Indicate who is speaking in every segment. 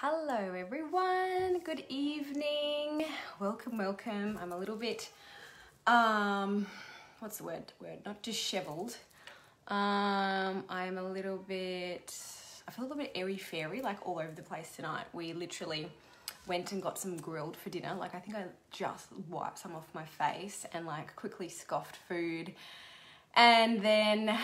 Speaker 1: Hello everyone, good evening, welcome. I'm a little bit, what's the word, not disheveled. I'm a little bit, I feel a little bit airy-fairy, like all over the place tonight. We literally went and got some grilled for dinner. Like I think I just wiped some off my face and like quickly scoffed food. And then,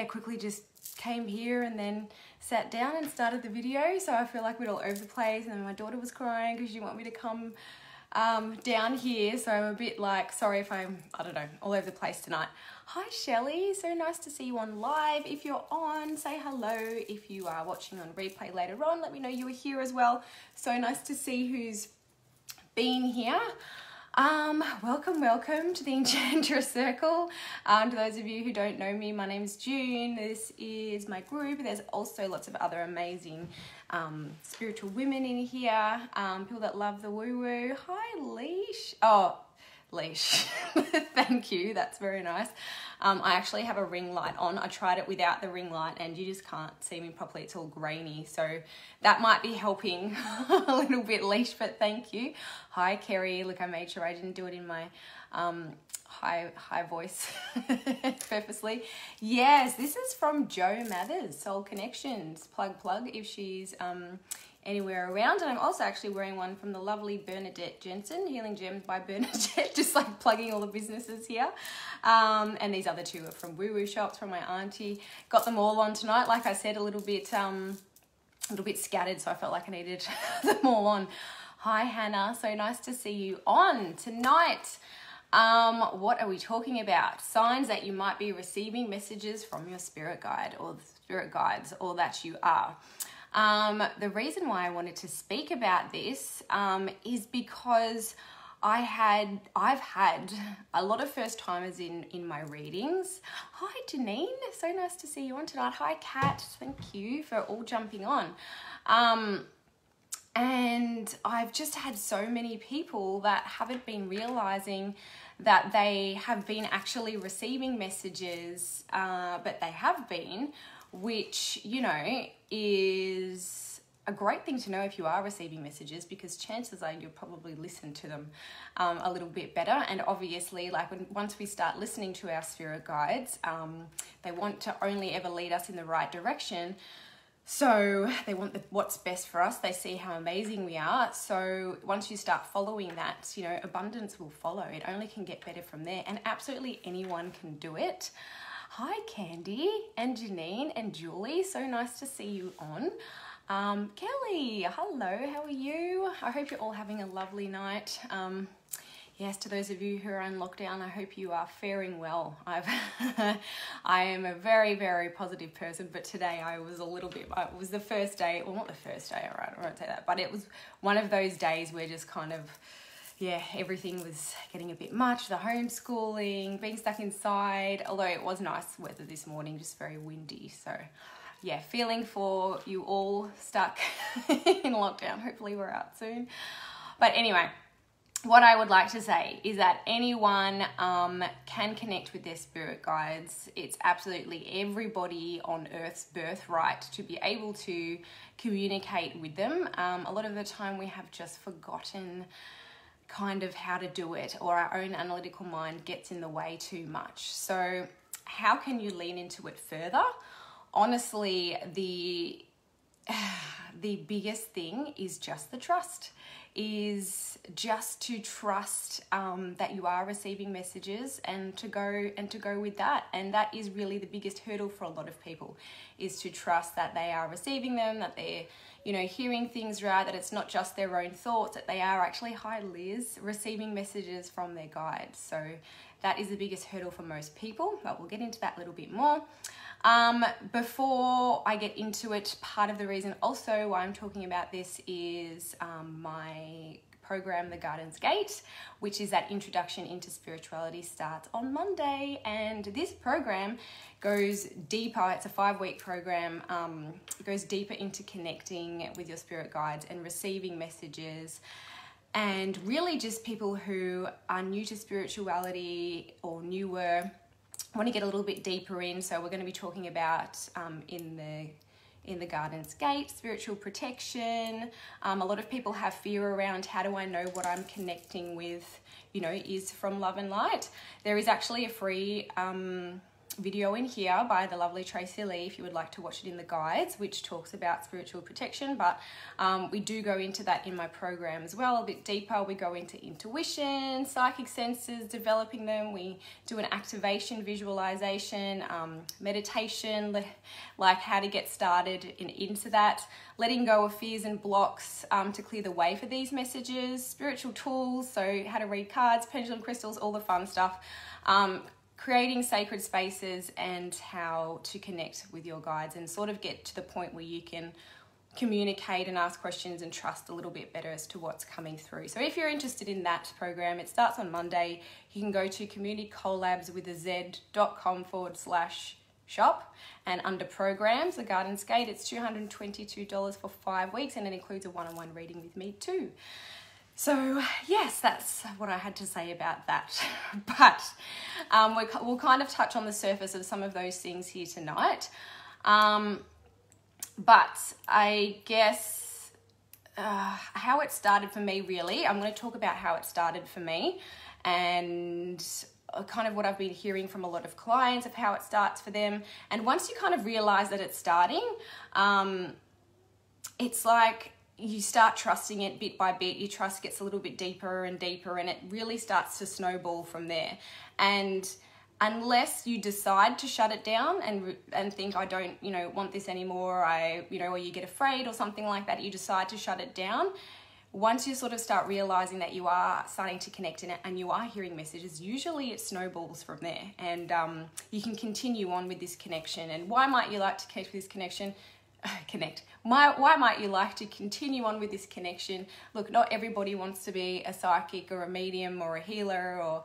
Speaker 1: quickly just came here and then sat down and started the video. So I feel like we're all over the place, and my daughter was crying because she wanted me to come down here. So I'm a bit like, sorry if I'm, I don't know, all over the place tonight. Hi Shelley, so nice to see you on live. If you're on, say hello. If you are watching on replay later on, let me know you were here as well. So nice to see who's been here. Welcome to the Enchantress Circle. To those of you who don't know me, my name's June. This is my group. There's also lots of other amazing spiritual women in here, people that love the woo-woo. Hi, Leash. Oh, Leash. Thank you. That's very nice. I actually have a ring light on. I tried it without the ring light and you just can't see me properly. It's all grainy. So that might be helping a little bit, Leash, but thank you. Hi, Kerry. Look, I made sure I didn't do it in my high voice purposely. Yes, this is from Jo Mathers, Soul Connections. Plug if she's anywhere around. And I'm also actually wearing one from the lovely Bernadette Jensen, Healing Gems by Bernadette, just like plugging all the businesses here. And these other two are from Woo Woo Shops from my auntie. Got them all on tonight. Like I said, a little bit scattered, so I felt like I needed them all on. Hi Hannah, so nice to see you on tonight. What are we talking about? Signs that you might be receiving messages from your spirit guide or the spirit guides, or that you are. The reason why I wanted to speak about this is because I've had a lot of first timers in my readings. Hi Janine, so nice to see you on tonight. Hi Kat, thank you for all jumping on. And I've just had so many people that haven't been realizing that they have been actually receiving messages, but they have been, which, you know, is a great thing to know if you are receiving messages, because chances are you'll probably listen to them a little bit better. And obviously, like once we start listening to our spirit guides, they want to only ever lead us in the right direction. So they want what's best for us. They see how amazing we are. So once you start following that, you know, abundance will follow. It only can get better from there. And absolutely anyone can do it. Hi, Candy and Janine and Julie. So nice to see you on. Kelly, hello. How are you? I hope you're all having a lovely night. Yes, to those of you who are in lockdown, I hope you are faring well. I am a very, very positive person, but today I was a little bit, it was the first day, well, not the first day, all right, I won't say that, but it was one of those days where just kind of, yeah, everything was getting a bit much, the homeschooling, being stuck inside, although it was nice weather this morning, just very windy. So yeah, feeling for you all stuck in lockdown. Hopefully we're out soon. But anyway, what I would like to say is that anyone can connect with their spirit guides. It's absolutely everybody on Earth's birthright to be able to communicate with them. A lot of the time we have just forgotten kind of how to do it, or our own analytical mind gets in the way too much. So how can you lean into it further? Honestly, the biggest thing is just the trust. Is just to trust that you are receiving messages and to go with that. And that is really the biggest hurdle for a lot of people, is to trust that they are receiving them, that they're, you know, hearing things right, that it's not just their own thoughts, that they are actually, hi Liz, receiving messages from their guides. So that is the biggest hurdle for most people, but we'll get into that a little bit more. Before I get into it, part of the reason also why I'm talking about this is my program, The Garden's Gate, which is that introduction into spirituality, starts on Monday. And this program goes deeper. It's a 5-week program. It goes deeper into connecting with your spirit guides and receiving messages. And really just people who are new to spirituality or newer, want to get a little bit deeper in. So we're going to be talking about in the in the Garden's Gate, spiritual protection. A lot of people have fear around, how do I know what I'm connecting with, you know, is from love and light. There is actually a free video in here by the lovely Tracy Lee if you would like to watch it in the guides, which talks about spiritual protection, but we do go into that in my program as well a bit deeper. We go into intuition, psychic senses, developing them. We do an activation visualization, meditation, like how to get started into that, letting go of fears and blocks to clear the way for these messages, spiritual tools, so how to read cards, pendulum crystals, all the fun stuff, creating sacred spaces, and how to connect with your guides and sort of get to the point where you can communicate and ask questions and trust a little bit better as to what's coming through. So if you're interested in that program, it starts on Monday. You can go to communitycollabs.com/shop, and under programs, the Garden's Gate, it's $222 for 5 weeks, and it includes a one-on-one reading with me too. So yes, that's what I had to say about that. But we'll kind of touch on the surface of some of those things here tonight. But I guess how it started for me, really, I'm going to talk about how it started for me, and kind of what I've been hearing from a lot of clients of how it starts for them. And once you kind of realize that it's starting, it's like you start trusting it bit by bit. Your trust gets a little bit deeper and deeper, and it really starts to snowball from there. And unless you decide to shut it down and think, I don't, you know, want this anymore, or you get afraid or something like that, you decide to shut it down. Once you sort of start realizing that you are starting to connect in it and you are hearing messages, usually it snowballs from there, and you can continue on with this connection. And why might you like to connect with this connection? Why might you like to continue on with this connection? Look, not everybody wants to be a psychic or a medium or a healer or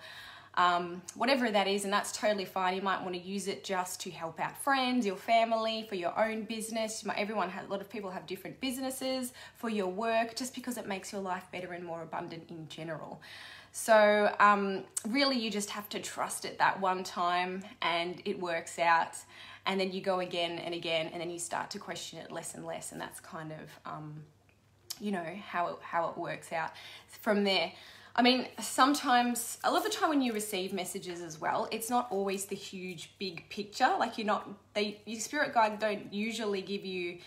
Speaker 1: whatever that is, and that's totally fine. You might want to use it just to help out friends, your family, for your own business. A lot of people have different businesses, for your work, just because it makes your life better and more abundant in general. So really you just have to trust it that one time and it works out. And then you go again and again, and then you start to question it less and less. And that's kind of, how it works out from there. I mean, sometimes, a lot of the time when you receive messages as well, it's not always the huge, big picture. Like your spirit guides don't usually give you,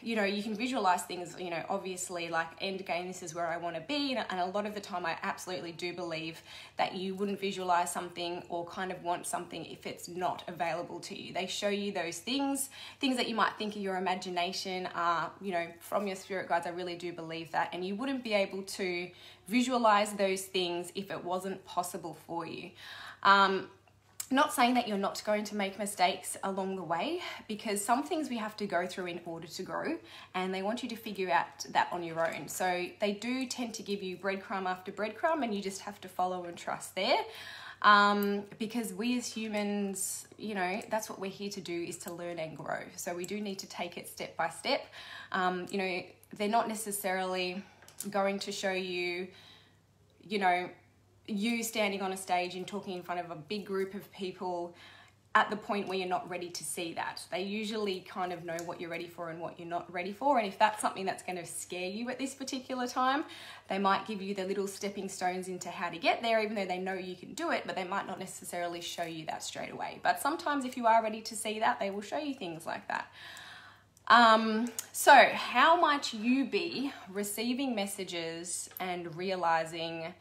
Speaker 1: you can visualize things, obviously like end game, this is where I want to be. And a lot of the time I absolutely do believe that you wouldn't visualize something or kind of want something if it's not available to you. They show you those things that you might think are your imagination are, from your spirit guides. I really do believe that. And you wouldn't be able to visualize those things if it wasn't possible for you. Not saying that you're not going to make mistakes along the way, because some things we have to go through in order to grow, and they want you to figure out that on your own. So they do tend to give you breadcrumb after breadcrumb, and you just have to follow and trust there. Because we as humans, that's what we're here to do, is to learn and grow. So we do need to take it step by step. They're not necessarily going to show you, you standing on a stage and talking in front of a big group of people at the point where you're not ready to see that. They usually kind of know what you're ready for and what you're not ready for. And if that's something that's going to scare you at this particular time, they might give you the little stepping stones into how to get there, even though they know you can do it, but they might not necessarily show you that straight away. But sometimes if you are ready to see that, they will show you things like that. So how might you be receiving messages and realizing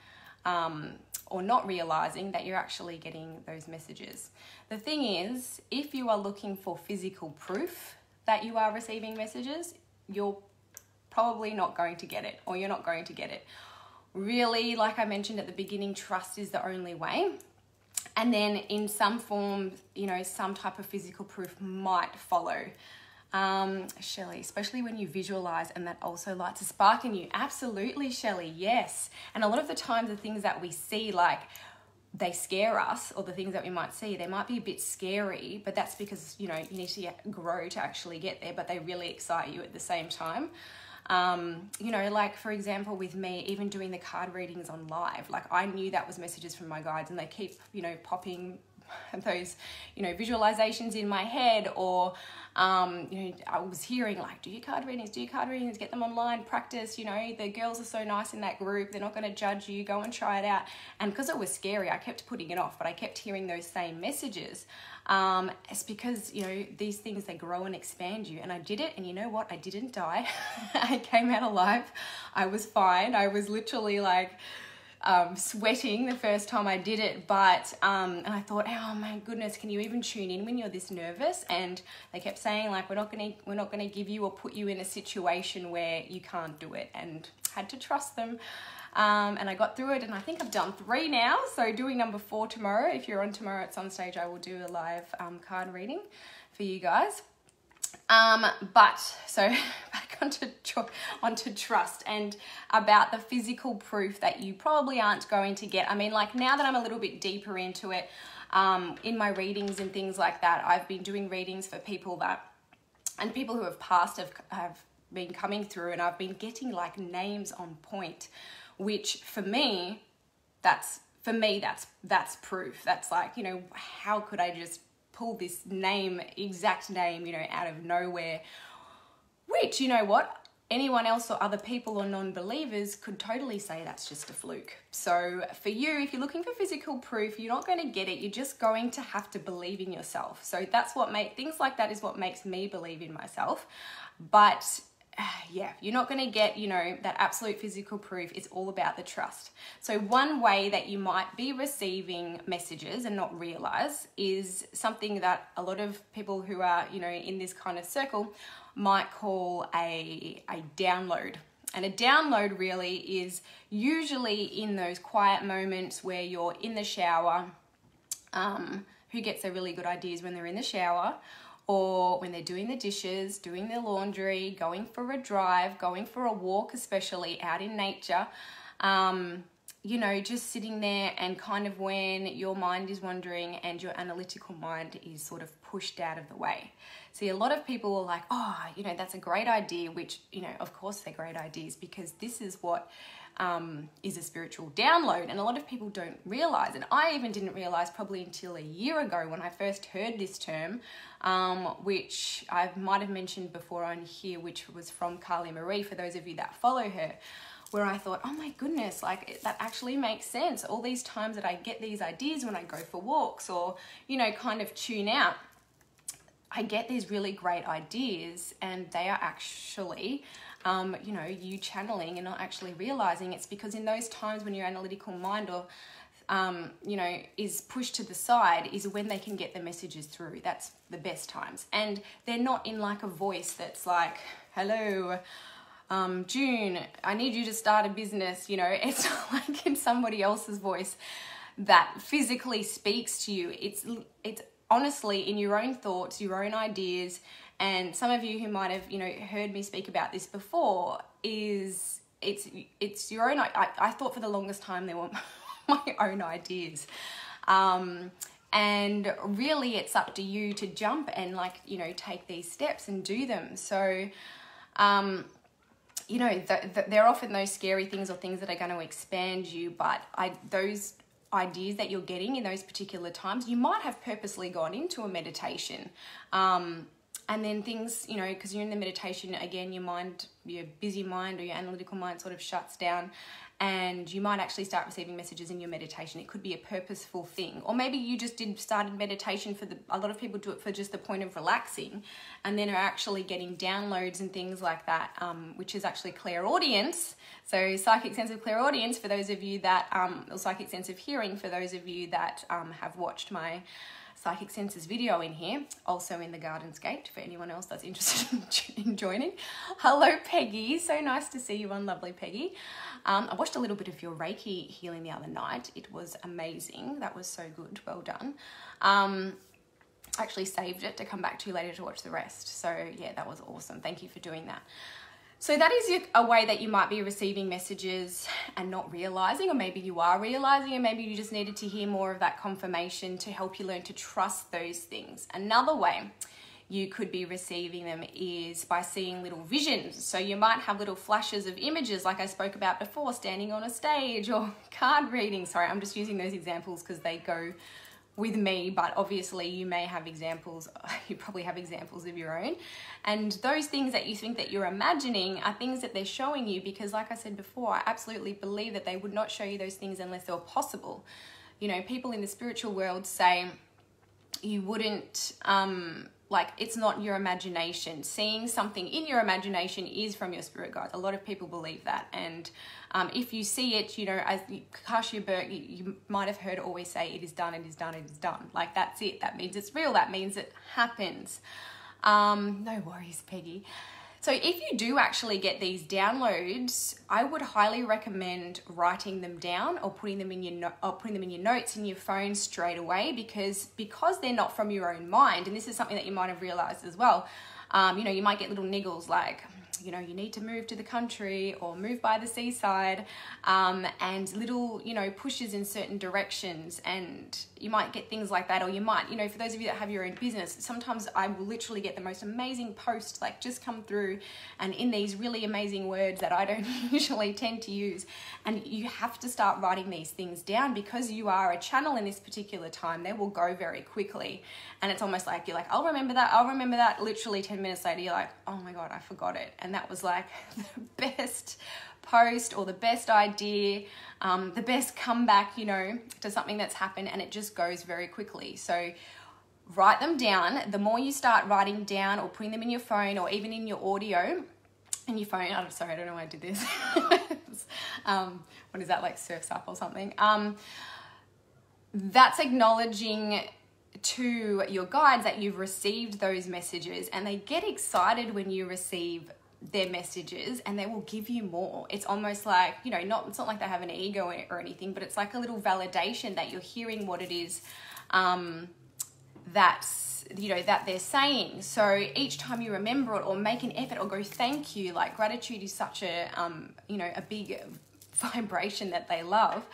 Speaker 1: or not realizing that you're actually getting those messages? The thing is, if you are looking for physical proof that you are receiving messages, you're probably not going to get it, or you're not going to get it. Really, like I mentioned at the beginning, trust is the only way. And then in some form, some type of physical proof might follow. Shelley, especially when you visualize and that also lights a spark in you. Absolutely, Shelley, yes. And a lot of the times the things that we see, like they scare us, or the things that we might see, they might be a bit scary, but that's because, you need to grow to actually get there, but they really excite you at the same time. Like for example, with me, even doing the card readings on live, like I knew that was messages from my guides, and they keep, popping those, you know, visualizations in my head, or you know, I was hearing like, do your card readings, get them online, practice, you know, the girls are so nice in that group, they're not going to judge you, go and try it out. And because it was scary, I kept putting it off, but I kept hearing those same messages. It's because, you know, these things, they grow and expand you. And I did it, and you know what? I didn't die. I came out alive. I was fine. I was literally like sweating the first time I did it, but and I thought, oh my goodness, can you even tune in when you're this nervous? And they kept saying like, we're not gonna give you or put you in a situation where you can't do it, and had to trust them. And I got through it, and I think I've done 3 now, so doing number 4 tomorrow. If you're on tomorrow at some stage, I will do a live card reading for you guys. But so back onto trust, and about the physical proof that you probably aren't going to get. I mean, like, now that I'm a little bit deeper into it, in my readings and things like that, I've been doing readings for people who have passed have been coming through, and I've been getting like names on point, which for me, that's proof. That's like, you know, how could I just pull this exact name, you know, out of nowhere, which, you know what, anyone else or other people or non-believers could totally say that's just a fluke. So for you, if you're looking for physical proof, you're not going to get it. You're just going to have to believe in yourself. So that's what things like that is what makes me believe in myself. But yeah, you're not going to get, you know, that absolute physical proof. It's all about the trust. So one way that you might be receiving messages and not realize is something that a lot of people who are, you know, in this kind of circle might call a download. And a download really is usually in those quiet moments where you're in the shower. Who gets their really good ideas when they're in the shower? Or when they're doing the dishes, doing their laundry, going for a drive, going for a walk, especially out in nature, you know, just sitting there, and kind of when your mind is wandering and your analytical mind is sort of pushed out of the way. See, a lot of people are like, oh, you know, that's a great idea, which, you know, of course they're great ideas, because this is what is a spiritual download. And a lot of people don't realize, and I even didn't realize probably until a year ago when I first heard this term, which I might have mentioned before on here, which was from Carly Marie, for those of you that follow her, where I thought, oh my goodness, like that actually makes sense. All these times that I get these ideas when I go for walks, or, you know, kind of tune out, I get these really great ideas, and they are actually, you know, you channeling and not actually realizing. It's because in those times when your analytical mind or, you know, is pushed to the side is when they can get the messages through. That's the best times. And they're not in like a voice that's like, hello, June, I need you to start a business. You know, it's not like in somebody else's voice that physically speaks to you. It's honestly in your own thoughts, your own ideas. And some of you who might have, you know, heard me speak about this before, it's your own. I thought for the longest time they were my own ideas. And really it's up to you to jump and, like, you know, take these steps and do them. So, you know, they're often those scary things or things that are going to expand you, but those ideas that you're getting in those particular times, you might have purposely gone into a meditation. And then things, you know, because you're in the meditation, again, your busy mind or your analytical mind sort of shuts down, and you might actually start receiving messages in your meditation. It could be a purposeful thing. Or maybe you just started meditation a lot of people do it for just the point of relaxing, and then are actually getting downloads and things like that, which is actually clairaudience. So psychic sense of clairaudience for those of you that, or psychic sense of hearing for those of you that have watched my Psychic Senses video in here, also in the Garden's Gate for anyone else that's interested in joining. Hello, Peggy. So nice to see you on, lovely Peggy. I watched a little bit of your Reiki healing the other night. It was amazing. That was so good. Well done. I actually saved it to come back to you later to watch the rest. So yeah, that was awesome. Thank you for doing that. So that is a way that you might be receiving messages and not realizing, or maybe you are realizing, and maybe you just needed to hear more of that confirmation to help you learn to trust those things. Another way you could be receiving them is by seeing little visions. So you might have little flashes of images, like I spoke about before, standing on a stage or card reading. Sorry, I'm just using those examples because they go with me, but obviously you may have examples, you probably have examples of your own. And those things that you think that you're imagining are things that they're showing you, because like I said before, I absolutely believe that they would not show you those things unless they were possible. You know, people in the spiritual world say you wouldn't, like, it's not your imagination. Seeing something in your imagination is from your spirit guides. A lot of people believe that. And if you see it, you know, as Kashia Burke, you might have heard always say, it is done, it is done, it is done. Like, that's it. That means it's real. That means it happens. No worries, Peggy. So if you do actually get these downloads, I would highly recommend writing them down or putting them in your notes in your phone straight away, because they're not from your own mind. And this is something that you might have realized as well. You know, you might get little niggles like, you know, you need to move to the country or move by the seaside, and little, you know, pushes in certain directions, and you might get things like that. Or you might, you know, for those of you that have your own business, sometimes I will literally get the most amazing posts like just come through, and in these really amazing words that I don't usually tend to use. And you have to start writing these things down, because you are a channel in this particular time. They will go very quickly, and it's almost like you're like, I'll remember that. Literally 10 minutes later, you're like, oh my God, I forgot it. And that was like the best post or the best idea, the best comeback, you know, to something that's happened, and it just goes very quickly. So write them down. The more you start writing down or putting them in your phone or even in your audio in your phone, I'm sorry, I don't know why I did this. What is that, like Surf's Up or something? That's acknowledging to your guides that you've received those messages, and they get excited when you receive their messages, and they will give you more. It's almost like, you know, it's not like they have an ego or anything, but it's like a little validation that you're hearing what it is that's, you know, that they're saying. So each time you remember it or make an effort or go thank you, like gratitude is such a you know, a big vibration that they love,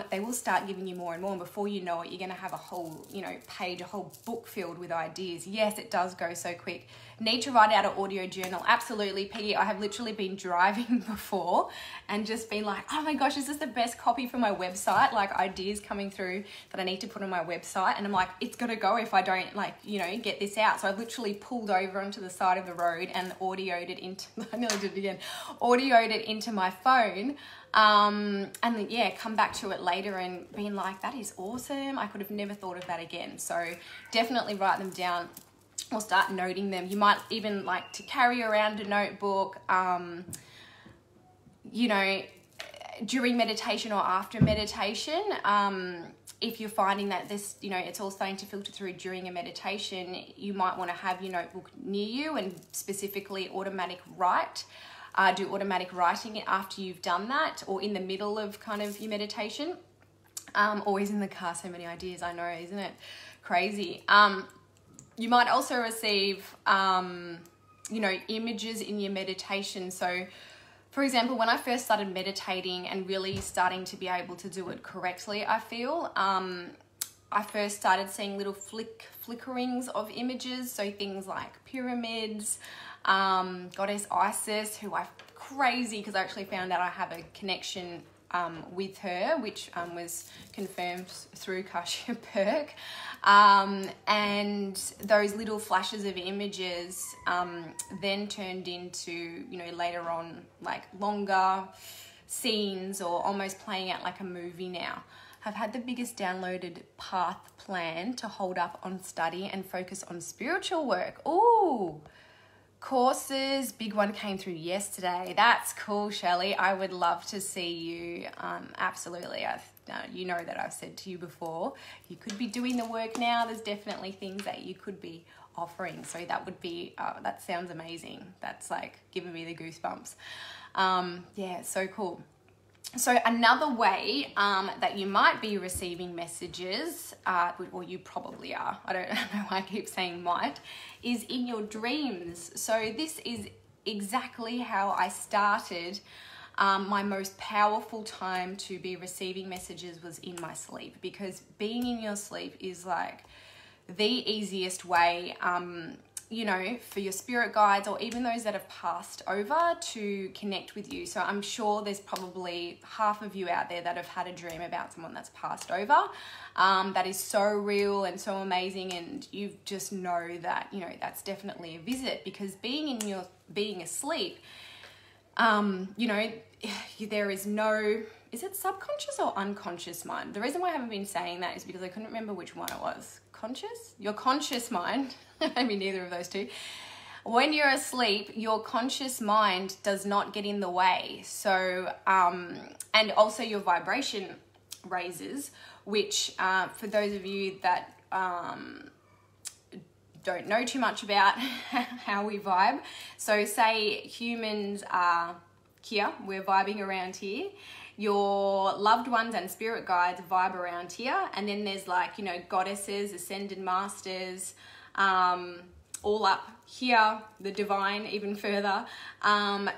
Speaker 1: they will start giving you more and more, and before you know it, you're going to have a whole, you know, page, a whole book filled with ideas. Yes, it does go so quick. Need to write out an audio journal? Absolutely, Peggy. I have literally been driving before and just been like, oh my gosh, is this the best copy for my website? Like ideas coming through that I need to put on my website, and I'm like, it's got to go if I don't, like, you know, get this out. So I've literally pulled over onto the side of the road and audioed it into, I nearly did it again, audioed it into my phone. And then, yeah, come back to it later and being like, that is awesome. I could have never thought of that again. So definitely write them down or start noting them. You might even like to carry around a notebook, you know, during meditation or after meditation. If you're finding that this, you know, it's all starting to filter through during a meditation, you might want to have your notebook near you and specifically automatic write. Do automatic writing after you've done that, or in the middle of kind of your meditation. Always in the car, so many ideas, I know, isn't it crazy? You might also receive, you know, images in your meditation. So, for example, when I first started meditating and really starting to be able to do it correctly, I feel, I first started seeing little flickerings of images. So things like pyramids, Goddess Isis, who I crazy, because I actually found out I have a connection with her, which was confirmed through Kashia Burke, and those little flashes of images then turned into, you know, later on like longer scenes or almost playing out like a movie now. I've had the biggest downloaded path plan to hold up on study and focus on spiritual work. Ooh, courses, big one came through yesterday. That's cool, Shelley. I would love to see you. Absolutely. You know that I've said to you before, you could be doing the work now. There's definitely things that you could be offering. So that would be, that sounds amazing. That's like giving me the goosebumps. Yeah, so cool. So another way that you might be receiving messages, or you probably are, I don't know why I keep saying might, is in your dreams. So this is exactly how I started. My most powerful time to be receiving messages was in my sleep, because being in your sleep is like the easiest way you know, for your spirit guides or even those that have passed over to connect with you. So I'm sure there's probably half of you out there that have had a dream about someone that's passed over. That is so real and so amazing, and you just know that, you know, that's definitely a visit, because being asleep, you know, there is no, is it subconscious or unconscious mind? The reason why I haven't been saying that is because I couldn't remember which one it was. Conscious? Your conscious mind, maybe neither of those two. When you're asleep, your conscious mind does not get in the way. So, and also your vibration raises, which for those of you that don't know too much about how we vibe. So say humans are here, we're vibing around here. Your loved ones and spirit guides vibe around here, and then there's like, you know, goddesses, ascended masters, all up here, the divine even further.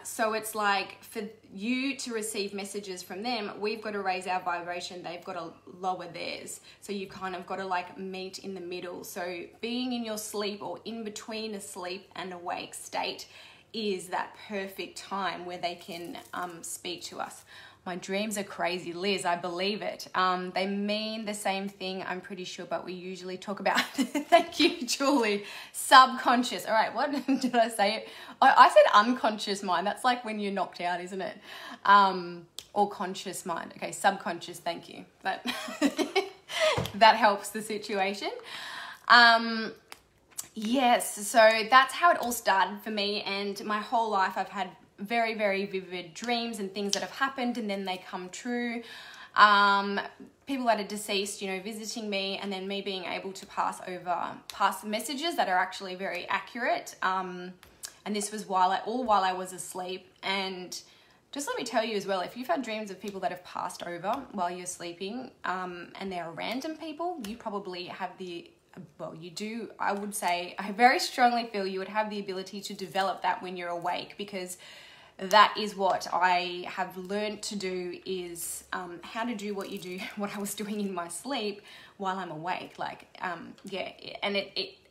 Speaker 1: So it's like for you to receive messages from them, we've got to raise our vibration, they've got to lower theirs. So you kind of got to like meet in the middle. So being in your sleep or in between a sleep and awake state is that perfect time where they can speak to us. My dreams are crazy, Liz, I believe it. They mean the same thing, I'm pretty sure, but we usually talk about, thank you, Julie, subconscious. All right, what did I say? I said unconscious mind. That's like when you're knocked out, isn't it? Or conscious mind. Okay, subconscious, thank you. That, that helps the situation. Yes, so that's how it all started for me, and my whole life I've had very, very vivid dreams and things that have happened and then they come true. People that are deceased, you know, visiting me, and then me being able to pass messages that are actually very accurate. And this was while I was asleep. And just let me tell you as well, if you've had dreams of people that have passed over while you're sleeping, and they're random people, you probably have well, you do, I would say, I very strongly feel you would have the ability to develop that when you're awake, because that is what I have learned to do, is how to do what you do, what I was doing in my sleep while I'm awake. Like, yeah, and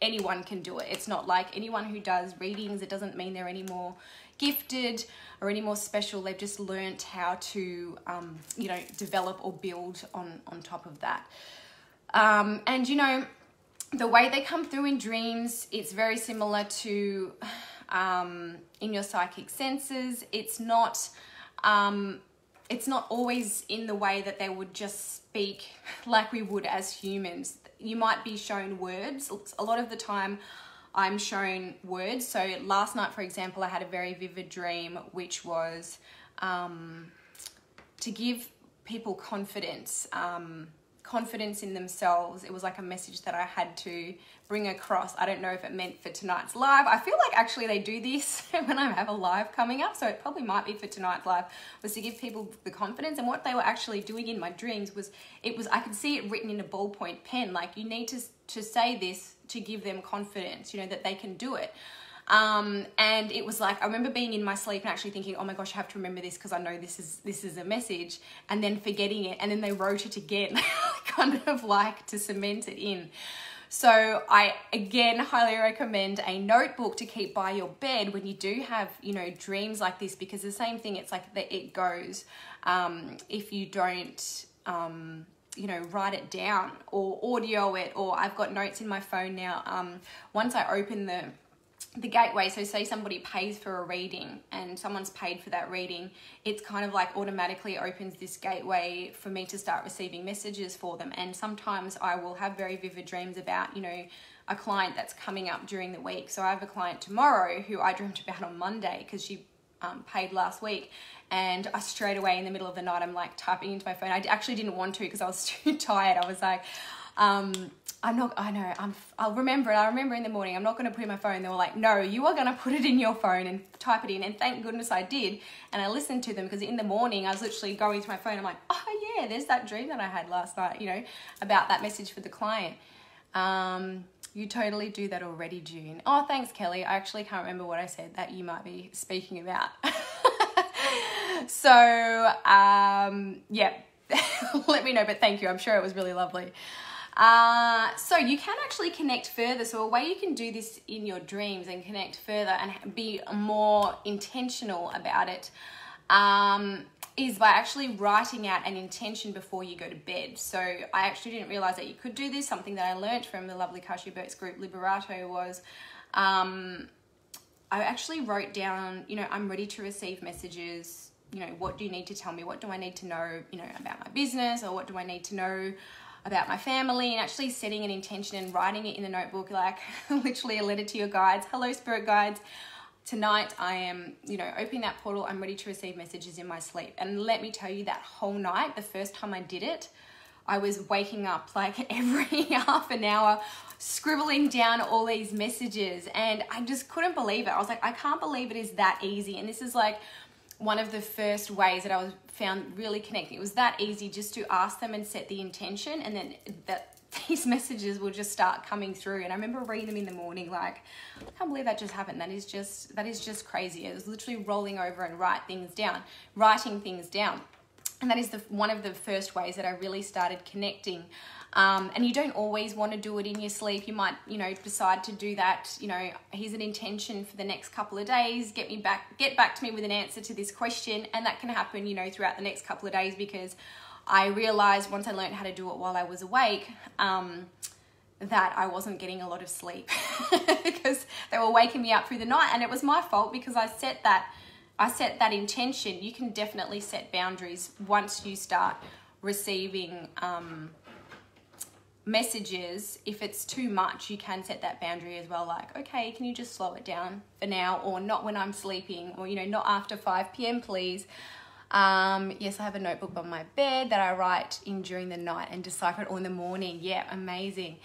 Speaker 1: anyone can do it. It's not like anyone who does readings, it doesn't mean they're any more gifted or any more special. They've just learned how to, you know, develop or build on top of that. And, you know, the way they come through in dreams, it's very similar to in your psychic senses. It's not always in the way that they would just speak like we would as humans. You might be shown words. A lot of the time I'm shown words. So last night, for example, I had a very vivid dream, which was to give people confidence, confidence in themselves. It was like a message that I had to bring across. I don't know if it meant for tonight's live. I feel like actually they do this when I have a live coming up, so it probably might be for tonight's live, was to give people the confidence. And what they were actually doing in my dreams was, I could see it written in a ballpoint pen, like, you need to say this to give them confidence, you know, that they can do it. And it was like, I remember being in my sleep and actually thinking, oh my gosh, I have to remember this because I know this is a message, and then forgetting it, and then they wrote it again, kind of like to cement it in. So I, again, highly recommend a notebook to keep by your bed when you do have, you know, dreams like this, because the same thing, it's like it goes, if you don't, you know, write it down or audio it, or I've got notes in my phone now. Once I open the gateway, so say somebody pays for a reading and someone's paid for that reading, it's kind of like automatically opens this gateway for me to start receiving messages for them. And sometimes I will have very vivid dreams about, you know, a client that's coming up during the week. So I have a client tomorrow who I dreamt about on Monday because she paid last week, and I straight away in the middle of the night, I'm like typing into my phone. I actually didn't want to because I was too tired. I was like, I'll remember it. I remember in the morning, I'm not going to put it in my phone. They were like, no, you are going to put it in your phone and type it in. And thank goodness I did. And I listened to them, because in the morning I was literally going to my phone. I'm like, oh yeah, there's that dream that I had last night, you know, about that message for the client. You totally do that already, June. Oh, thanks, Kelly. I actually can't remember what I said that you might be speaking about. So, yeah, let me know, but thank you. I'm sure it was really lovely. So you can actually connect further. So a way you can do this in your dreams and connect further and be more intentional about it is by actually writing out an intention before you go to bed. So I actually didn't realize that you could do this. Something that I learned from the lovely Kashi Burt's group Liberato was I actually wrote down, you know, I'm ready to receive messages. You know, what do you need to tell me? What do I need to know, you know, about my business, or what do I need to know about my family? And actually setting an intention and writing it in a notebook, like literally a letter to your guides. Hello, spirit guides. Tonight I am, you know, opening that portal. I'm ready to receive messages in my sleep. And let me tell you, that whole night, the first time I did it, I was waking up like every half an hour, scribbling down all these messages, and I just couldn't believe it. I was like, I can't believe it is that easy. And this is like one of the first ways that I found really connecting. It was that easy just to ask them and set the intention, and then these messages will just start coming through. And I remember reading them in the morning, like, I can't believe that just happened. That is just crazy. It was literally rolling over and writing things down. And that is one of the first ways that I really started connecting. And you don't always want to do it in your sleep. You might, you know, decide to do that. You know, here's an intention for the next couple of days. Get back to me with an answer to this question. And that can happen, you know, throughout the next couple of days, because I realized once I learned how to do it while I was awake, that I wasn't getting a lot of sleep because they were waking me up through the night, and it was my fault because I set that intention. You can definitely set boundaries once you start receiving messages. If it's too much, you can set that boundary as well, like, okay, can you just slow it down for now, or not when I'm sleeping, or, you know, not after 5 p.m. please. Yes, I have a notebook on my bed that I write in during the night and decipher it all in the morning. Yeah, amazing.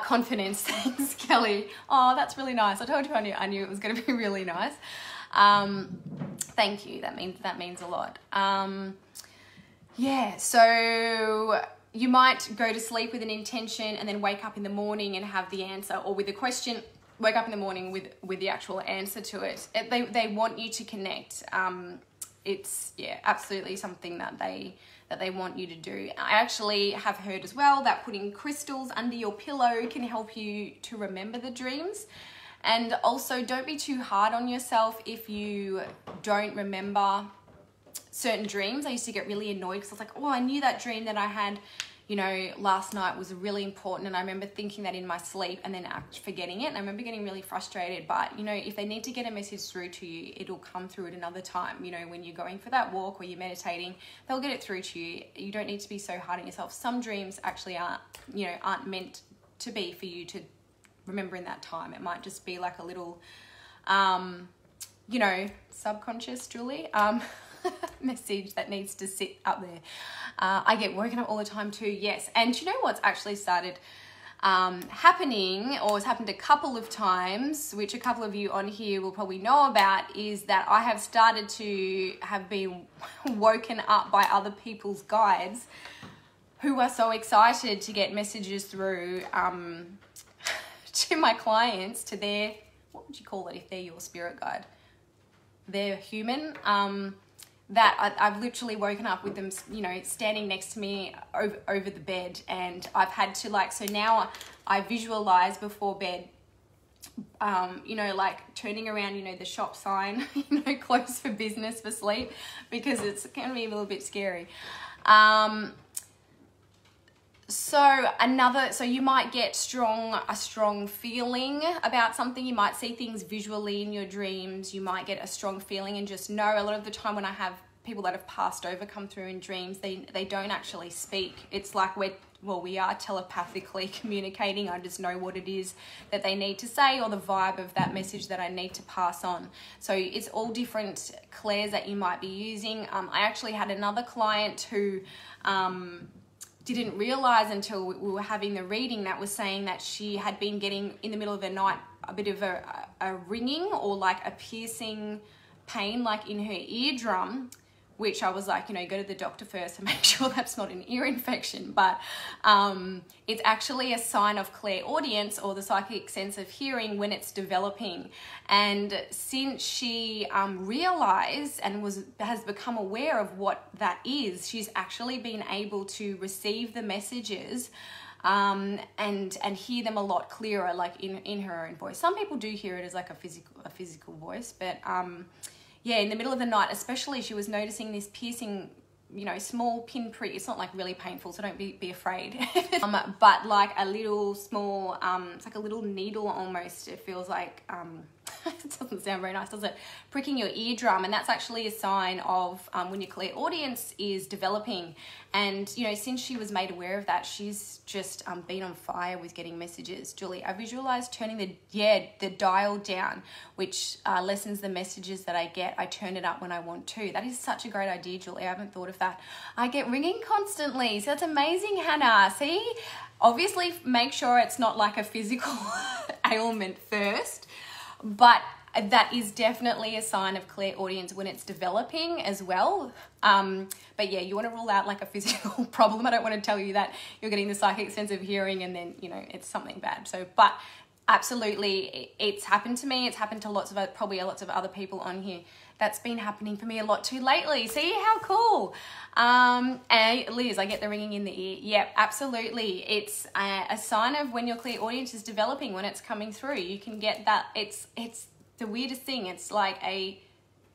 Speaker 1: Confidence. Thanks, Kelly. Oh, that's really nice. I told you I knew it was going to be really nice. Thank you. That means a lot. Yeah, so you might go to sleep with an intention and then wake up in the morning and have the answer, or with a question, wake up in the morning with the actual answer to it. They want you to connect. It's, yeah, absolutely something that they want you to do. I actually have heard as well that putting crystals under your pillow can help you to remember the dreams. And also, don't be too hard on yourself if you don't remember certain dreams. I used to get really annoyed because I was like, oh, I knew that dream that I had, you know, last night was really important, and I remember thinking that in my sleep and then forgetting it. And I remember getting really frustrated. But, you know, if they need to get a message through to you, it'll come through at another time. You know, when you're going for that walk or you're meditating, they'll get it through to you. You don't need to be so hard on yourself. Some dreams actually aren't meant to be for you to remember in that time. It might just be like a little, you know, subconscious, Julie, message that needs to sit up there. I get woken up all the time too, yes. And you know what's actually started happening, or has happened a couple of times, which a couple of you on here will probably know about, is that I have started to have been woken up by other people's guides who are so excited to get messages through to my clients, to their, what would you call it if they're your spirit guide? They're human. That I've literally woken up with them, you know, standing next to me over the bed, and I've had to, like, so now I visualize before bed, you know, like turning around, you know, the shop sign, you know, closed for business for sleep, because it's can be a little bit scary. So you might get a strong feeling about something. You might see things visually in your dreams. You might get a strong feeling and just know. A lot of the time when I have people that have passed over come through in dreams, they don't actually speak. It's like we are telepathically communicating. I just know what it is that they need to say, or the vibe of that message that I need to pass on. So it's all different clairs that you might be using. I actually had another client who didn't realize until we were having the reading, that was saying that she had been getting, in the middle of the night, a bit of a ringing or like a piercing pain, like in her eardrum, which I was like, you know, go to the doctor first and make sure that's not an ear infection. But it's actually a sign of clairaudience, or the psychic sense of hearing, when it's developing. And since she realized and has become aware of what that is, she's actually been able to receive the messages and hear them a lot clearer, like in her own voice. Some people do hear it as like a physical voice, but yeah, in the middle of the night especially, she was noticing this piercing, you know, small pinprick. It's not like really painful, so don't be afraid. But like a little small, it's like a little needle almost. It feels like, it doesn't sound very nice, does it? Pricking your eardrum, and that's actually a sign of when your clairaudience is developing. And, you know, since she was made aware of that, she's just been on fire with getting messages. Julie, I visualized turning the dial down, which lessens the messages that I get. I turn it up when I want to. That is such a great idea, Julie. I haven't thought of that. I get ringing constantly. So that's amazing, Hannah. See? Obviously, make sure it's not like a physical ailment first, but that is definitely a sign of clairaudience when it's developing as well. But yeah, you want to rule out like a physical problem. I don't want to tell you that you're getting the psychic sense of hearing and then, you know, it's something bad. So, but absolutely, it's happened to me. It's happened to probably lots of other people on here. That's been happening for me a lot too lately. See how cool. And Liz, I get the ringing in the ear. Yep, absolutely. It's a sign of when your clairaudience is developing, when it's coming through. You can get that. It's the weirdest thing. It's like a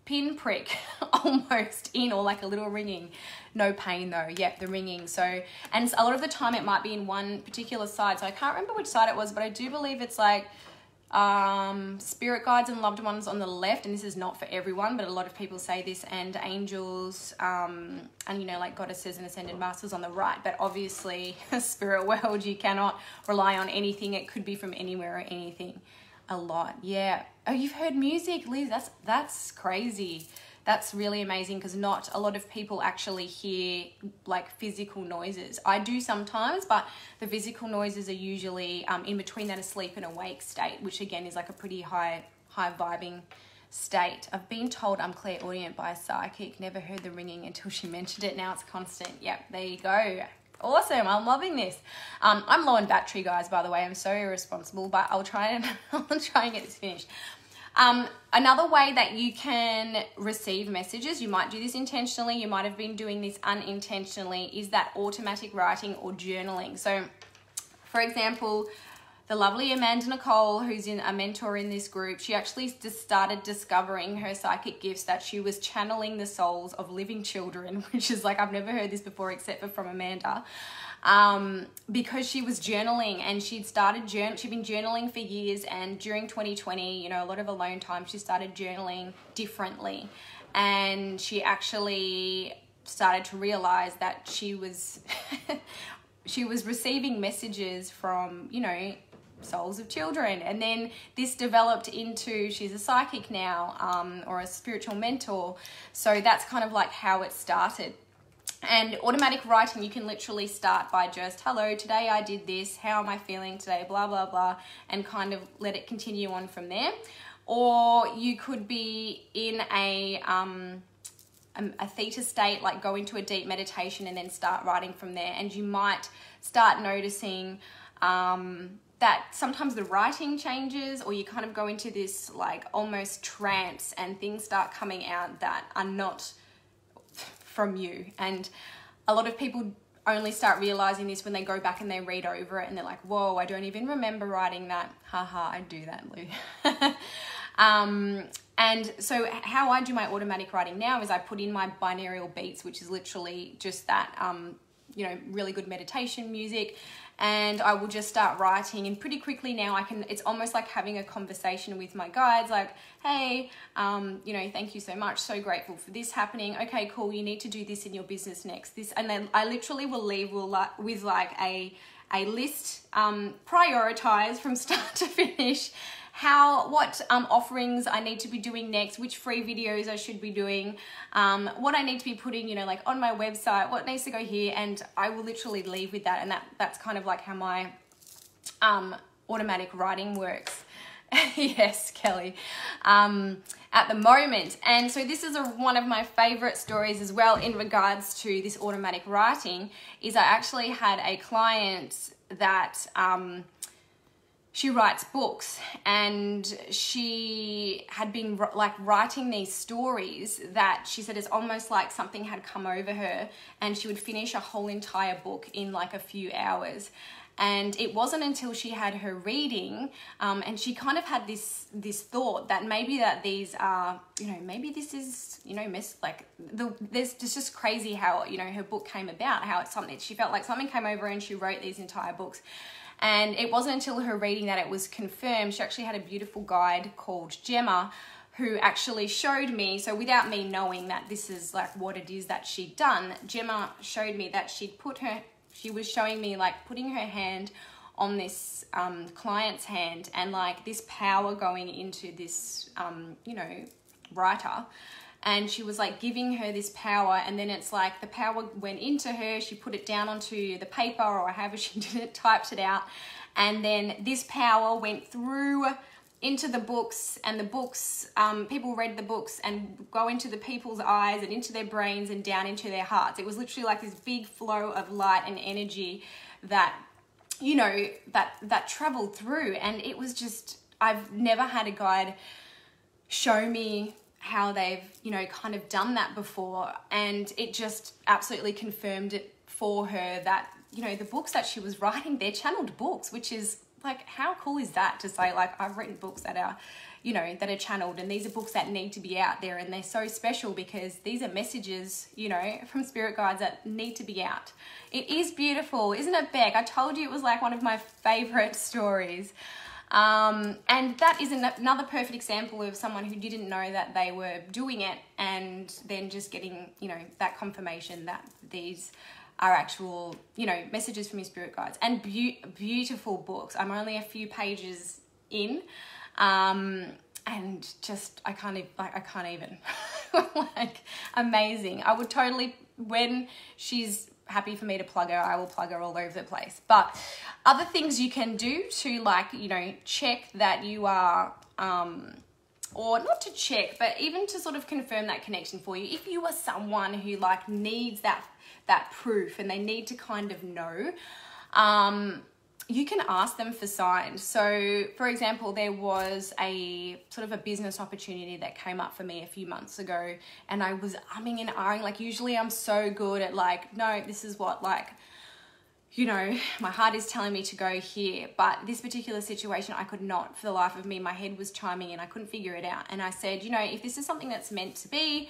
Speaker 1: pinprick almost in, or like a little ringing. No pain though. Yep, the ringing. So, and a lot of the time it might be in one particular side. So I can't remember which side it was, but I do believe it's like spirit guides and loved ones on the left, and this is not for everyone, but a lot of people say this, and angels and, you know, like goddesses and ascended masters on the right. But obviously, spirit world, you cannot rely on anything. It could be from anywhere or anything. A lot. Yeah. Oh, you've heard music, Liz. That's crazy. That's really amazing, because not a lot of people actually hear like physical noises. I do sometimes, but the physical noises are usually in between that asleep and awake state, which again is like a pretty high vibing state. I've been told I'm clairaudient by a psychic. Never heard the ringing until she mentioned it. Now it's constant. Yep, there you go. Awesome. I'm loving this. I'm low on battery, guys, by the way. I'm so irresponsible, but I'll try and get this finished. Another way that you can receive messages, you might do this intentionally, you might have been doing this unintentionally, is that automatic writing or journaling. So, for example, the lovely Amanda Nicole, who's a mentor in this group, she actually just started discovering her psychic gifts, that she was channeling the souls of living children, which is like, I've never heard this before except for from Amanda. Because she was journaling, and she'd been journaling for years, and during 2020, you know, a lot of alone time, she started journaling differently, and she actually started to realize that she was she was receiving messages from, you know, souls of children. And then this developed into, she's a psychic now, or a spiritual mentor. So that's kind of like how it started. And automatic writing, you can literally start by just, hello, today I did this, how am I feeling today, blah, blah, blah, and kind of let it continue on from there. Or you could be in a theta state, like go into a deep meditation and then start writing from there. And you might start noticing that sometimes the writing changes, or you kind of go into this like almost trance, and things start coming out that are not from you. And a lot of people only start realizing this when they go back and they read over it, and they're like, whoa, I don't even remember writing that. Haha, I do that, Lou. And so how I do my automatic writing now is I put in my binaural beats, which is literally just that, you know, really good meditation music. And I will just start writing, and pretty quickly now it's almost like having a conversation with my guides, like, hey, you know, thank you so much, so grateful for this happening. Okay, cool, you need to do this in your business next. This, and then I literally will leave with like a list, prioritized from start to finish, what offerings I need to be doing next, which free videos I should be doing, what I need to be putting, you know, like on my website, what needs to go here, and I will literally leave with that. And that's kind of like how my automatic writing works. Yes, Kelly, at the moment. And so this is one of my favorite stories as well in regards to this automatic writing, is I actually had a client that she writes books, and she had been like writing these stories that she said it's almost like something had come over her, and she would finish a whole entire book in like a few hours. And it wasn't until she had her reading, and she kind of had this thought that maybe that these are, maybe this is, there's just crazy how, her book came about, how it's something, she felt like something came over and she wrote these entire books. And it wasn't until her reading that it was confirmed. She actually had a beautiful guide called Gemma, who actually showed me, so without me knowing that this is like what it is that she'd done, Gemma showed me that she was showing me like putting her hand on this client's hand, and like this power going into this, writer. And she was like giving her this power, and then it's like the power went into her, she put it down onto the paper or however she did it, typed it out. And then this power went through into the books, and the books, people read the books and go into the people's eyes and into their brains and down into their hearts. It was literally like this big flow of light and energy that, that traveled through. And it was just, I've never had a guide show me how they've, kind of done that before. And it just absolutely confirmed it for her that, the books that she was writing, they're channeled books, which is like, how cool is that to say, like, I've written books that are, that are channeled, and these are books that need to be out there, and they're so special because these are messages, from spirit guides that need to be out. It is beautiful, isn't it, Beck? I told you it was like one of my favorite stories. And that is another perfect example of someone who didn't know that they were doing it, and then just getting, that confirmation that these are actual, messages from your spirit guides. And beautiful books. I'm only a few pages in, and just, I can't even, like, amazing. I would totally, when she's happy for me to plug her, I will plug her all over the place. But other things you can do to, like, check that you are, or not to check, but even to sort of confirm that connection for you. If you are someone who like needs that proof and they need to kind of know, you can ask them for signs. So for example, there was a sort of a business opportunity that came up for me a few months ago, and I was umming and ahhing. Like, usually I'm so good at like, no, this is what, like, my heart is telling me to go here. But this particular situation, I could not, for the life of me, my head was chiming in. I couldn't figure it out. And I said, if this is something that's meant to be,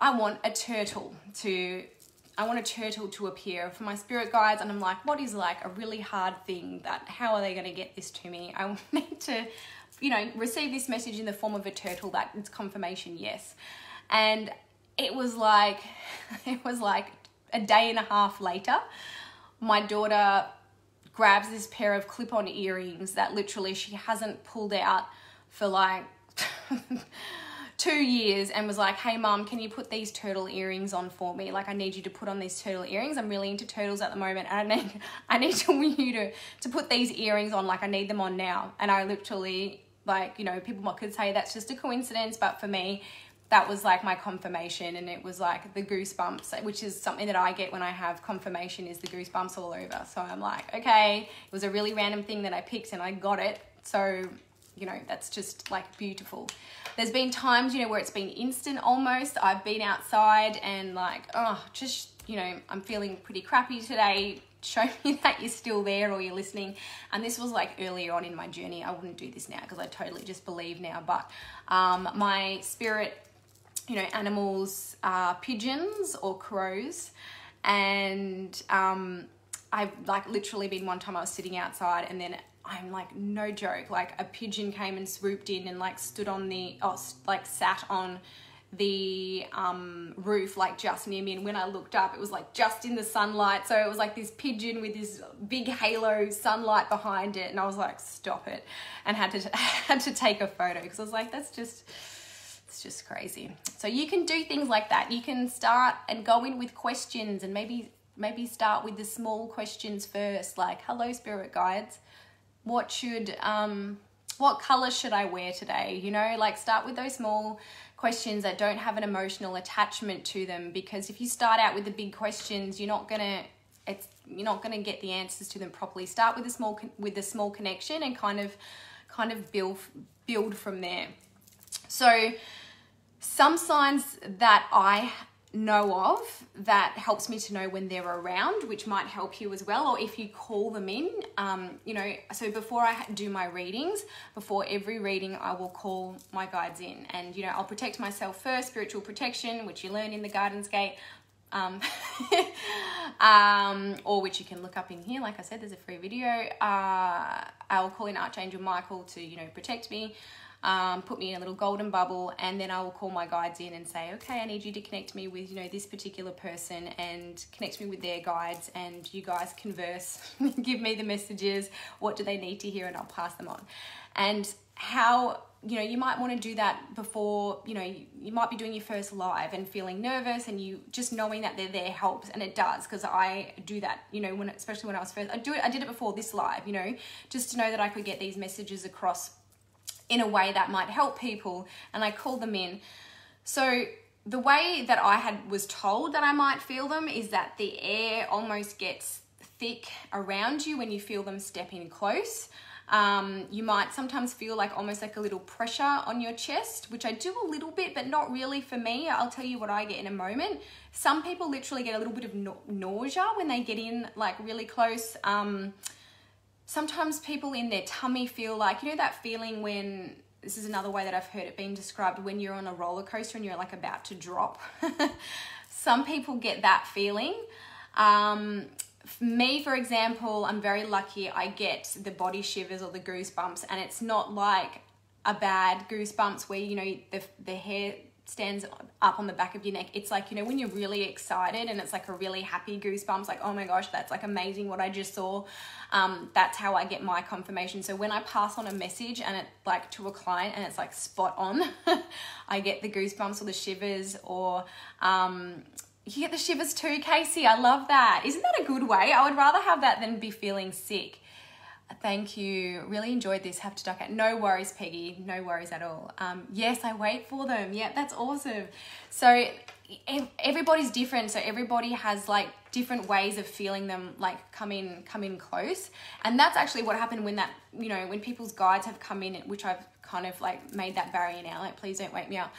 Speaker 1: I want a turtle to appear for my spirit guides. And I'm like, what is like a really hard thing that, how are they going to get this to me? I need to, receive this message in the form of a turtle. That it's confirmation, yes. And it was like a day and a half later, my daughter grabs this pair of clip-on earrings that literally she hasn't pulled out for like 2 years, and was like, hey mom, can you put these turtle earrings on for me? Like, I need you to put on these turtle earrings. I'm really into turtles at the moment, and I need you to put these earrings on. Like, I need them on now. And I literally, like, people could say that's just a coincidence, but for me, that was like my confirmation. And it was like the goosebumps, which is something that I get when I have confirmation, is the goosebumps all over. So I'm like, okay, it was a really random thing that I picked and I got it. So, that's just like beautiful. There's been times, where it's been instant almost. I've been outside and like, I'm feeling pretty crappy today. Show me that you're still there or you're listening. And this was like earlier on in my journey. I wouldn't do this now because I totally just believe now. But my spirit, animals are pigeons or crows. And I've like literally been, one time I was sitting outside, and then I'm like, no joke, like a pigeon came and swooped in and like stood on sat on the roof, like just near me. And when I looked up, it was like just in the sunlight. So it was like this pigeon with this big halo sunlight behind it. And I was like, stop it. And had to take a photo, because I was like, it's just crazy. So you can do things like that. You can start and go in with questions, and maybe start with the small questions first, like, hello spirit guides, what color should I wear today? Like, start with those small questions that don't have an emotional attachment to them, because if you start out with the big questions, you're not gonna get the answers to them properly. Start with a small connection and kind of build from there. So some signs that I know of that helps me to know when they're around, which might help you as well. Or if you call them in, you know, so before I do my readings, before every reading, I will call my guides in, and, you know, I'll protect myself first, spiritual protection, which you learn in the Guardian's Gate, or which you can look up in here. Like I said, there's a free video. I'll call in Archangel Michael to, you know, protect me. Put me in a little golden bubble, and then I will call my guides in and say, okay, I need you to connect me with, you know, this particular person, and connect me with their guides, and you guys converse, give me the messages, what do they need to hear, and I'll pass them on. And how, you know, you might want to do that before, you know, you might be doing your first live and feeling nervous, and you just knowing that they're there helps, and it does, because I do that, you know, especially when I was first, I did it before this live, you know, just to know that I could get these messages across in a way that might help people, and I called them in. So the way that I was told that I might feel them is that the air almost gets thick around you when you feel them step in close. You might sometimes feel like almost like a little pressure on your chest, which I do a little bit, but not really for me. I'll tell you what I get in a moment. Some people literally get a little bit of nausea when they get in like really close. Sometimes people in their tummy feel like, you know, that feeling when, this is another way that I've heard it being described, when you're on a roller coaster and you're like about to drop. Some people get that feeling. Me, for example, I'm very lucky. I get the body shivers or the goosebumps, and it's not like a bad goosebumps where, you know, the hair stands up on the back of your neck. It's like, you know, when you're really excited and it's like a really happy goosebumps, like, oh my gosh, that's like amazing what I just saw. That's how I get my confirmation. So when I pass on a message and it like to a client and it's like spot on, I get the goosebumps or the shivers, or you get the shivers too, Casey. I love that. Isn't that a good way? I would rather have that than be feeling sick. Thank you. Really enjoyed this. Have to duck out. No worries, Peggy. No worries at all. Yes, I wait for them. Yeah, that's awesome. So everybody's different. So everybody has like different ways of feeling them like come in close. And that's actually what happened when that, you know, when people's guides have come in, which I've kind of like made that barrier now, like, please don't wake me up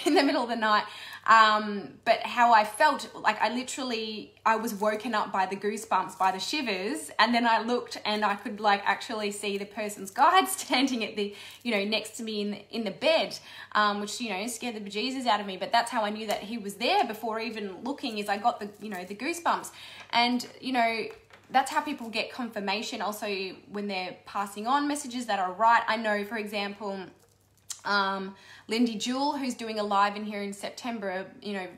Speaker 1: in the middle of the night. But how I felt, like I was woken up by the goosebumps, by the shivers, and then I looked and I could like actually see the person's guide standing at the, you know, next to me in the bed, which, you know, scared the bejesus out of me. But that's how I knew that he was there before even looking, is I got the, you know, the goosebumps. And, you know, that's how people get confirmation also when they're passing on messages that are right. I know, for example, Lindy Jewell, who's doing a live in here in September, you know,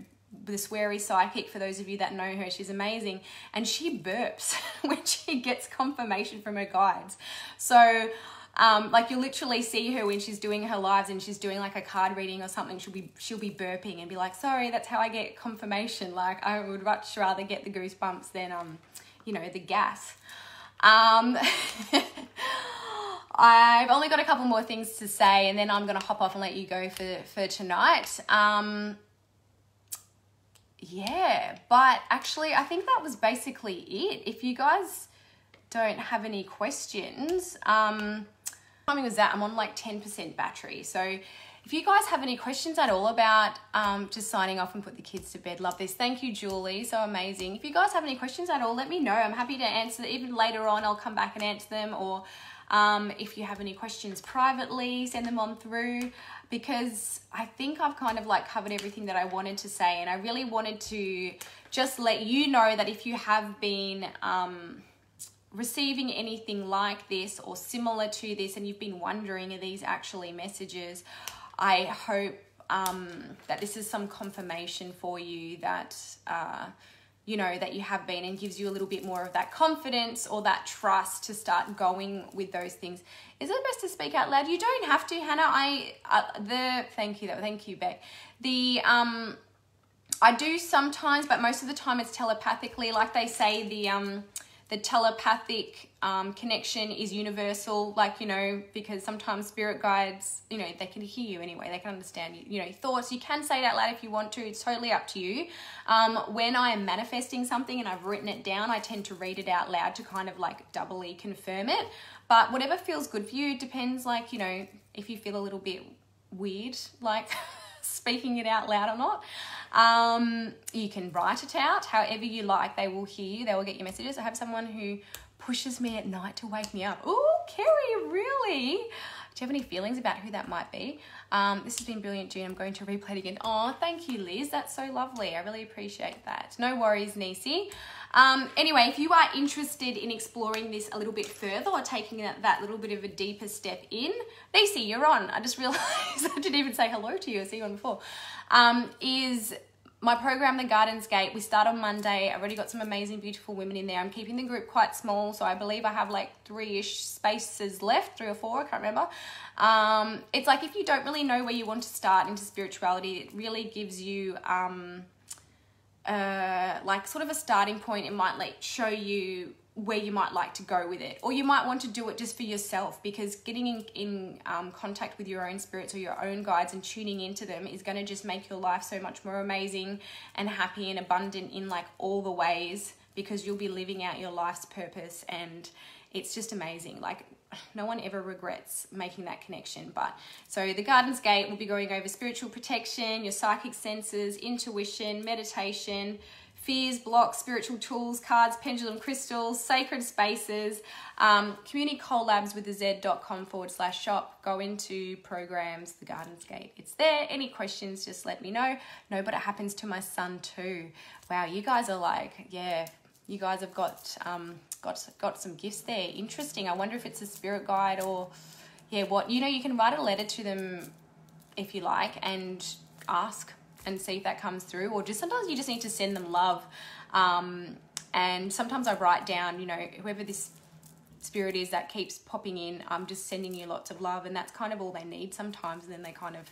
Speaker 1: the sweary psychic, for those of you that know her, she's amazing. And she burps when she gets confirmation from her guides. So, like, you'll literally see her when she's doing her lives and she's doing like a card reading or something, she'll be burping and be like, sorry, that's how I get confirmation. Like, I would much rather get the goosebumps than, you know, the gas. I've only got a couple more things to say, and then I'm going to hop off and let you go for tonight. Yeah, but actually I think that was basically it. If you guys don't have any questions, timing was that I'm on like 10% battery. So if you guys have any questions at all about just signing off and put the kids to bed, love this. Thank you, Julie. So amazing. If you guys have any questions at all, let me know. I'm happy to answer them. Even later on, I'll come back and answer them. Or if you have any questions privately, send them on through, because I think I've kind of like covered everything that I wanted to say. And I really wanted to just let you know that if you have been receiving anything like this or similar to this, and you've been wondering, are these actually messages? I hope that this is some confirmation for you that, you know, that you have been, and gives you a little bit more of that confidence or that trust to start going with those things. Is it best to speak out loud? You don't have to, Hannah. Thank you, Beck. I do sometimes, but most of the time it's telepathically. Like they say, the telepathic connection is universal, like, you know, because sometimes spirit guides, you know, they can hear you anyway, they can understand you know, thoughts. You can say it out loud if you want to, it's totally up to you. When I am manifesting something and I've written it down, I tend to read it out loud to kind of like doubly confirm it. But whatever feels good for you, depends, like, you know, if you feel a little bit weird, like speaking it out loud or not. You can write it out however you like. They will hear you. They will get your messages. I have someone who pushes me at night to wake me up. Oh, Kerry, really? Do you have any feelings about who that might be? This has been brilliant, June. I'm going to replay it again. Oh, thank you, Liz. That's so lovely. I really appreciate that. No worries, Nisi. Anyway, if you are interested in exploring this a little bit further or taking that little bit of a deeper step in, Nisi, you're on. I just realized I didn't even say hello to you. I see you on before. Is my program, The Garden's Gate. We start on Monday. I've already got some amazing, beautiful women in there. I'm keeping the group quite small, so I believe I have like 3-ish spaces left, 3 or 4, I can't remember. It's like if you don't really know where you want to start into spirituality, it really gives you like sort of a starting point. It might like show you where you might like to go with it, or you might want to do it just for yourself, because getting in contact with your own spirits or your own guides and tuning into them is going to just make your life so much more amazing and happy and abundant in like all the ways, because you'll be living out your life's purpose, and it's just amazing. Like no one ever regrets making that connection. But so the Garden's Gate will be going over spiritual protection, your psychic senses, intuition, meditation, fears, blocks, spiritual tools, cards, pendulum crystals, sacred spaces, community collabs with the z.com/shop. Go into programs, The Garden's Gate. It's there. Any questions, just let me know. No, but it happens to my son too. Wow, you guys are like, yeah, you guys have got some gifts there. Interesting. I wonder if it's a spirit guide or, yeah, what, you know, you can write a letter to them if you like and ask and see if that comes through, or just sometimes you just need to send them love. And sometimes I write down, you know, whoever this spirit is that keeps popping in, I'm just sending you lots of love, and that's kind of all they need sometimes, and then they kind of,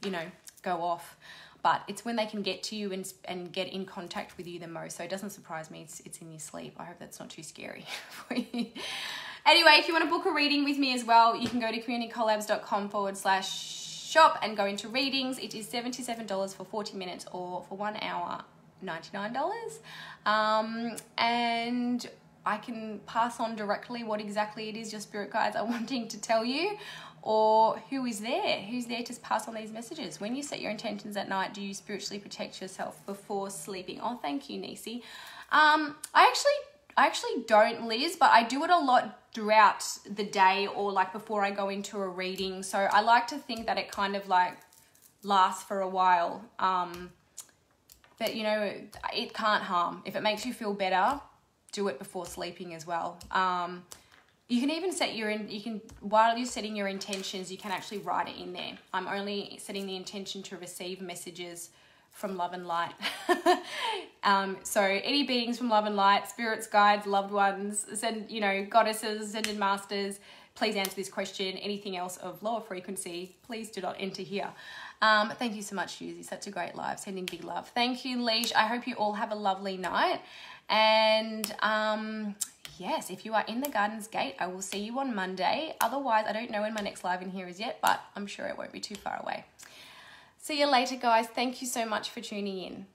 Speaker 1: you know, go off. But it's when they can get to you and get in contact with you the most. So it doesn't surprise me it's in your sleep. I hope that's not too scary for you. Anyway, if you want to book a reading with me as well, you can go to communitycollabs.com/shop and go into readings. It is $77 for 40 minutes, or for 1 hour, $99. And I can pass on directly what exactly it is your spirit guides are wanting to tell you, or who's there to pass on these messages. When you set your intentions at night, do you spiritually protect yourself before sleeping? Oh, thank you, Nisi. I actually don't, Liz, but I do it a lot throughout the day, or like before I go into a reading. So I like to think that it kind of like lasts for a while. But you know, it can't harm. If it makes you feel better, do it before sleeping as well. You can even set while you're setting your intentions, you can actually write it in there. I'm only setting the intention to receive messages from love and light. So any beings from love and light, spirits, guides, loved ones, you know, goddesses, ascended masters, please answer this question. Anything else of lower frequency, please do not enter here. Thank you so much, Yuzi. Such a great live. Sending big love. Thank you, Leash. I hope you all have a lovely night. And yes, if you are in the Garden's Gate, I will see you on Monday. Otherwise, I don't know when my next live in here is yet, but I'm sure it won't be too far away. See you later, guys. Thank you so much for tuning in.